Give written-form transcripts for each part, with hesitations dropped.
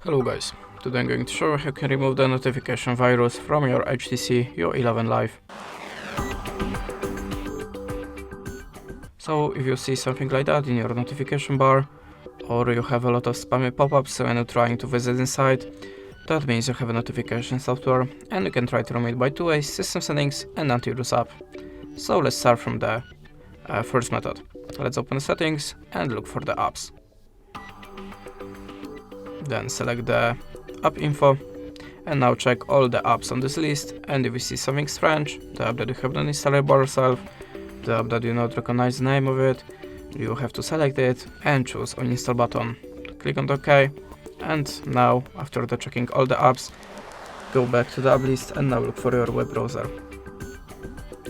Hello guys, today I'm going to show you how you can remove the notification virus from your HTC U11 Live. So if you see something like that in your notification bar, or you have a lot of spammy pop-ups when you're trying to visit inside, that means you have a notification software, and you can try to remove it by two ways: system settings and antivirus app. So let's start from the first method. Let's open the settings and look for the apps. Then select the app info, and now check all the apps on this list, and if you see something strange, the app that you have not installed by yourself, the app that you not recognize the name of it, you have to select it and choose uninstall button. Click on OK, and now after the checking all the apps, go back to the app list and now look for your web browser.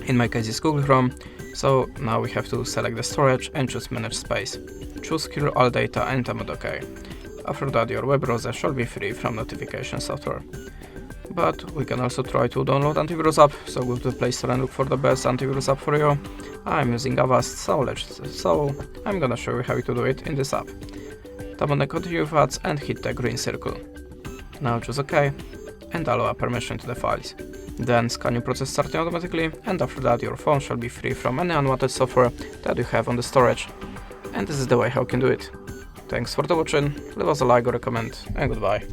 In my case it's Google Chrome, so now we have to select the storage and choose manage space. Choose clear all data and tap on OK. After that, your web browser should be free from notification software. But we can also try to download antivirus app, so go to the Play Store and look for the best antivirus app for you. I'm using Avast, so I'm gonna show you how to do it in this app. Tap on the continue with ads and hit the green circle. Now choose OK and allow permission to the files. Then scan your process starting automatically, and after that your phone shall be free from any unwanted software that you have on the storage. And this is the way how you can do it. Thanks for watching, leave us a like or a comment, and goodbye.